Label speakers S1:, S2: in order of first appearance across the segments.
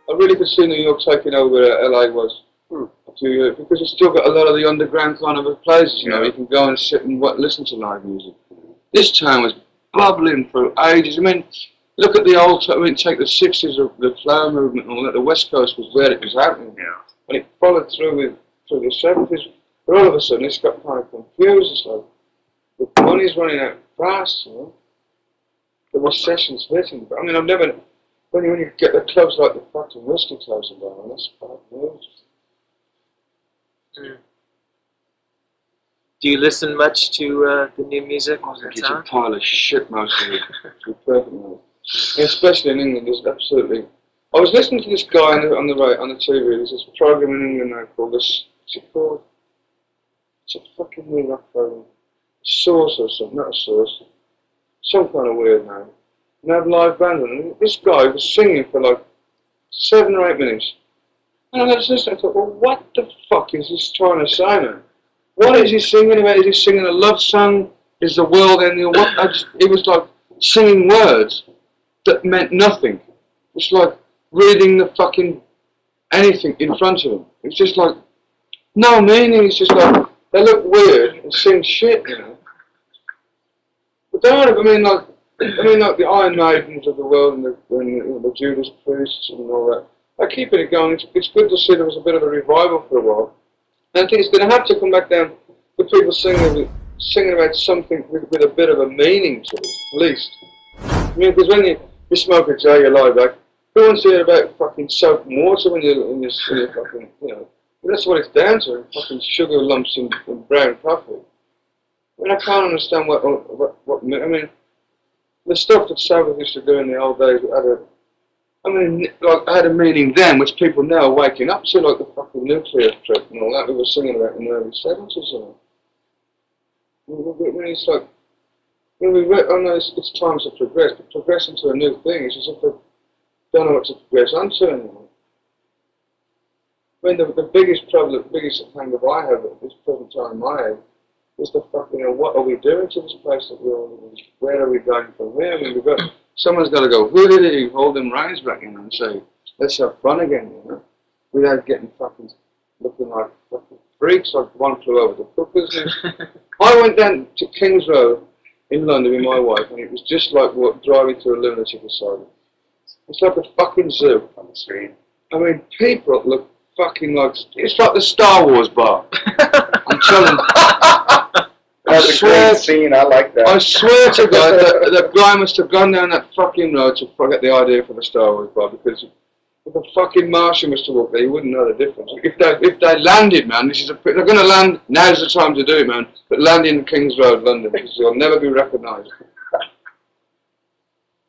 S1: I really could see New York taking over where LA was a few years, because it's still got a lot of the underground kind of places, you know, you can go and sit and listen to live music. This town was bubbling for ages. I mean, look at the old, I mean, take the 60s of the flower movement and all that. The West Coast was where it was happening. Yeah. And it followed through through the 70s. But all of a sudden, it's got kind of confused. It's like, the money's running out fast, you know. The recession's hitting. But I mean, I've never, when you get the clubs like the fucking whiskey clubs and down, that's bad news.
S2: Mm. Do you listen much to the new music?
S1: It's a pile of shit, most of it. To be perfectly honest. Especially in England, there's absolutely. I was listening to this guy on the TV. There's this program in England now called this. What's it called? It's a fucking new rock program. Source or something, not a source. Some kind of weird name. And they have live bands on it. And this guy was singing for like 7 or 8 minutes. And I was listening. I thought, well, what the fuck is this trying to say now? What is he singing about? Is he singing a love song? Is the world ending? What? It was like singing words that meant nothing. It's like reading the fucking anything in front of them. It's just like no meaning. It's just like they look weird and sing shit, you know. But they are. I mean, like the Iron Maidens of the world and the Judas Priests and all that. They're keeping it going. It's good to see there was a bit of a revival for a while. And I think it's going to have to come back down to people singing about something with a bit of a meaning to it, at least. I mean, because when you smoke a J, you lie back. Who wants to hear about fucking soap and water when you're fucking, you know? That's what it's down to, fucking sugar lumps and brown coffee. I mean, I can't understand what I mean, the stuff that Sabbath used to do in the old days had a meaning then, which people now are waking up to, like the fucking nuclear trip and all that we were singing about in the early 70s. When it's like, I know it's times to progress, but progressing to a new thing is as if they don't know what to progress onto anymore. I mean, the biggest problem, the biggest thing that I have at this present time in my head is the fucking, what are we doing to this place that we're all in? Where are we going from here? I mean, someone's got to go, hold them reins back in and say, let's have fun again, you know, without getting fucking looking like fucking freaks, like one flew over the cuckoo's nest. I went down to King's Road in London with my wife, and it was just like driving through a lunatic asylum. It's like a fucking zoo on the street. I mean, people look fucking like, it's like the Star Wars bar. I'm telling you.
S3: That's a great scene, I like that.
S1: I swear to God, the guy must have gone down that fucking road to get the idea for the Star Wars bar, because if a fucking Martian was to walk there, you wouldn't know the difference. If they landed, man, they're going to land, now's the time to do it, man, but land in King's Road, London, because you'll never be recognised.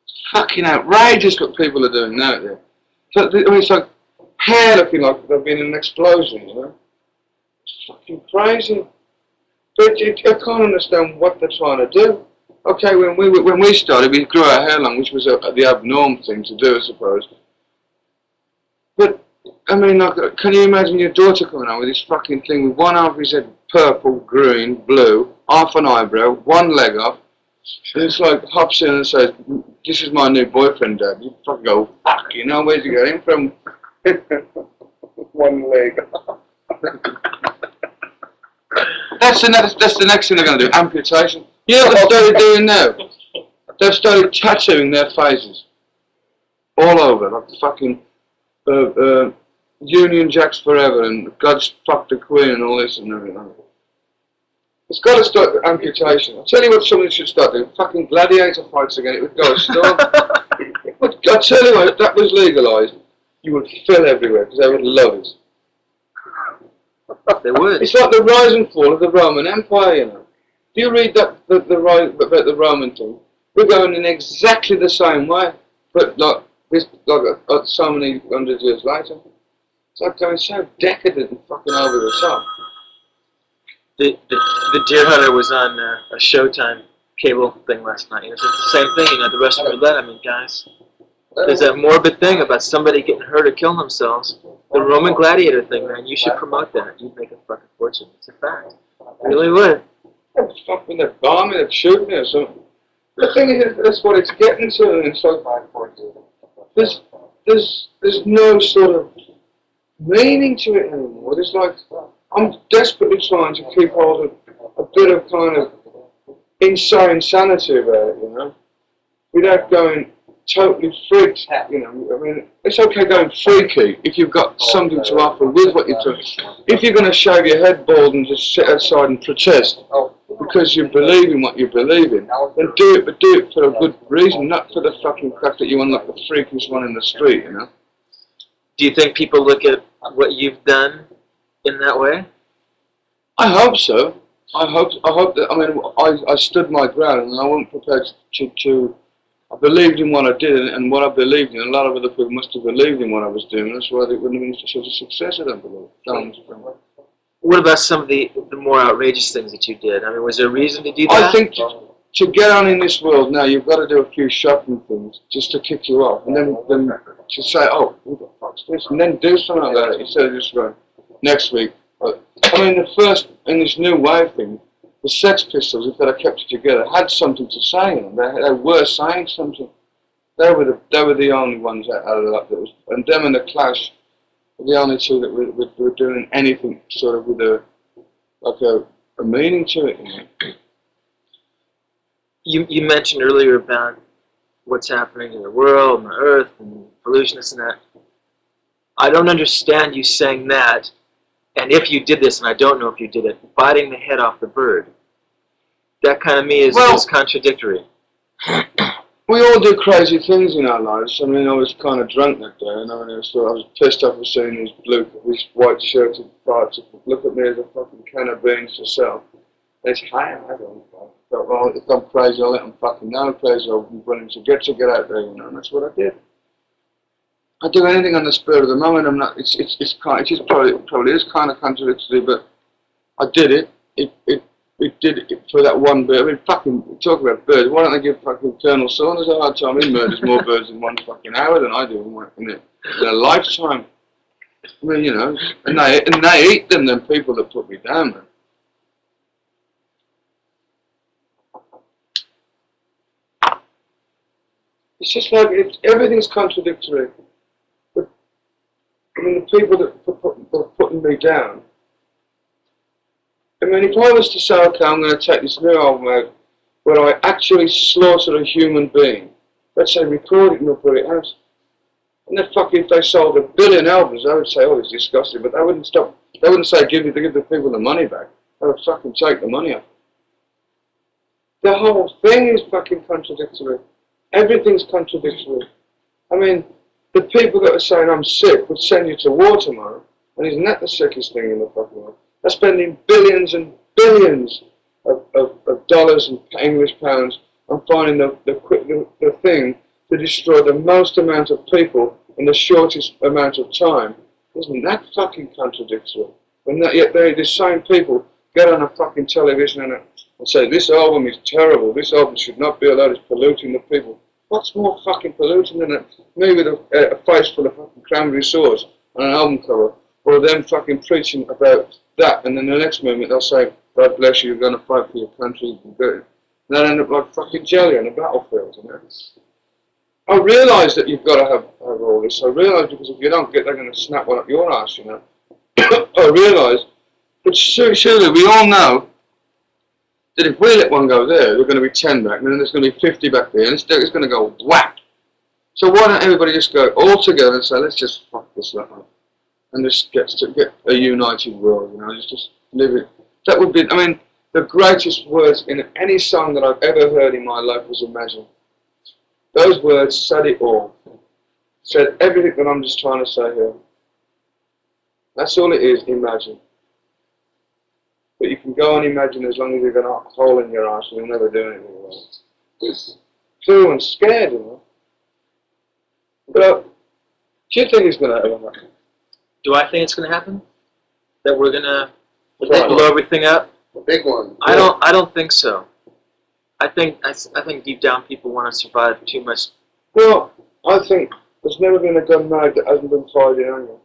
S1: It's fucking outrageous what people are doing now there. So, I mean, it's like hair looking like they've been in an explosion, you know? It's fucking crazy. But I can't understand what they're trying to do. Okay, when we started, we grew our hair long, which was the abnormal thing to do, I suppose. But, I mean, like, can you imagine your daughter coming on with this fucking thing with one half of his head purple, green, blue, half an eyebrow, one leg off, and it's like hops in and says, this is my new boyfriend, Dad. You fucking go, fuck, you know, where'd you get him from?
S3: One leg.
S1: That's the next thing they're going to do, amputation. You know what they've started doing now? They've started tattooing their faces all over, like fucking Union Jacks Forever and God's Fuck the Queen and all this and everything. It's got to start with amputation. I'll tell you what somebody should start doing, fucking gladiator fights again, it would go a storm. I'll tell you what, if that was legalised, you would fill everywhere, because they would love it.
S2: They would.
S1: It's like the rise and fall of the Roman Empire, you know. Do you read that the rise about the Roman thing? We're going in exactly the same way, but like so many hundred years later. It's like going so decadent and fucking over the top.
S2: The Deer Hunter was on a Showtime cable thing last night. It's the same thing, you know, the Russian roulette. I mean, guys, there's that morbid thing about somebody getting hurt or killing themselves. The Roman gladiator thing, man, you should promote that. You'd make a fucking fortune. It's a fact. You really would.
S1: Fucking they're bombing, they're shooting or something. The thing is, that's what it's getting to, and it's like, there's no sort of meaning to it anymore. It's like I'm desperately trying to keep hold of a bit of kind of insane sanity about it, you know, without going totally freaked, you know. I mean, it's okay going freaky if you've got something to offer with what you're doing. If you're going to shave your head bald and just sit outside and protest because you believe in what you believe in, then do it, but do it for a good reason, not for the fucking fact that you want to look the freakiest one in the street, you know.
S2: Do you think people look at what you've done in that way?
S1: I hope so. I hope that. I mean, I stood my ground, and I wasn't prepared to. I believed in what I did, and what I believed in. A lot of other people must have believed in what I was doing. That's why they wouldn't have been such a success. I don't believe.
S2: What about some of the more outrageous things that you did? I mean, was there a reason to do that?
S1: I think to get on in this world now, you've got to do a few shocking things just to kick you off, and then to say, oh, who the fuck's this, and then do something like that instead of just going next week. I mean, the first in this new wave thing, the Sex Pistols, if they'd have kept it together, had something to say in them. They were saying something. They were the only ones out of that was, and them and the Clash were the only two that were doing anything sort of with a meaning to it. You know?
S2: You mentioned earlier about what's happening in the world and the earth and pollution, this and that. I don't understand you saying that. And if you did this, and I don't know if you did it, biting the head off the bird. That kind of me is contradictory.
S1: We all do crazy things in our lives. I mean, I was kind of drunk that day, and I was pissed off with seeing these white shirted parts look at me as a fucking can of beans to sell. They say, I don't know. Well, if I'm crazy, I'll let them fucking know I'm crazy. I'm willing to get out there, you know, and that's what I did. I do anything on the spur of the moment. I'm not. It probably is kind of contradictory, but I did it. It did it for that one bird. I mean, fucking talk about birds. Why don't they give fucking Colonel Saunders a hard time? He murders more birds in 1 fucking hour than I do in a lifetime. I mean, you know, and they eat them. Them people that put me down, man. It's just like everything's contradictory. But I mean, the people that are putting me down. I mean, if I was to say, okay, I'm going to take this new album out where I actually slaughter a human being, let's say record it and put it out, and then fucking if they sold 1 billion albums, I would say, oh, it's disgusting, but they wouldn't stop. They wouldn't say give the people the money back. They would fucking take the money off. The whole thing is fucking contradictory. Everything's contradictory. I mean, the people that are saying I'm sick would send you to war tomorrow, and isn't that the sickest thing in the fucking world? They're spending billions and billions of dollars and English pounds on finding the thing to destroy the most amount of people in the shortest amount of time. Isn't that fucking contradictory? And yet the same people get on a fucking television and say, this album is terrible, this album should not be allowed, it's polluting the people. What's more fucking polluting than me with a face full of fucking cranberry sauce on an album cover, or them fucking preaching about that, and then the next moment they'll say, God bless you, you're going to fight for your country, and they'll end up like fucking jelly on a battlefield, you know. I realise that you've got to have all this. I realise because if you don't get, they're going to snap one up your ass, you know. I realise, but surely we all know that if we let one go there, there's going to be 10 back, and then there's going to be 50 back there, and it's going to go whack. So why don't everybody just go all together and say, let's just fuck this up, and just get a united world, you know, just live it. That would be, I mean, the greatest words in any song that I've ever heard in my life was Imagine. Those words said it all. Said everything that I'm just trying to say here. That's all it is, imagine. But you can go and imagine as long as you've got a hole in your arse and you'll never do anything with it. It's too and scared, you know. But do you think it's going to happen?
S2: Do I think it's going to happen? That we're going to blow everything up?
S3: The big one.
S2: I don't think so. I think deep down people want to survive too much.
S1: Well, I think there's never been a gun made that hasn't been fired in anger.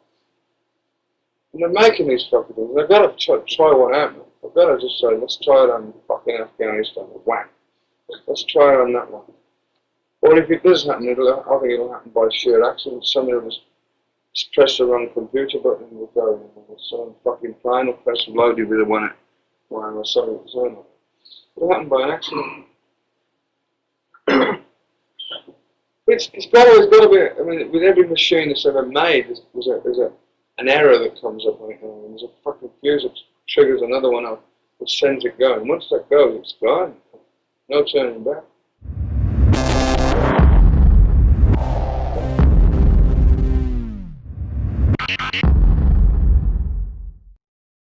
S1: And they're making these fucking things. They've got to try one out, man. They've got to just say, let's try it on fucking Afghanistan. Whack. Let's try it on that one. Or if it does happen, I think it'll happen by sheer accident. Somebody will just press the wrong computer button and we'll go. Some fucking plane will press load you with a one or something. It'll happen by an accident. It's always got to be. I mean, with every machine that's ever made, there's an error that comes up on it. And there's a fucking fuse that triggers another one up, which sends it going. Once that goes, it's gone. No turning back.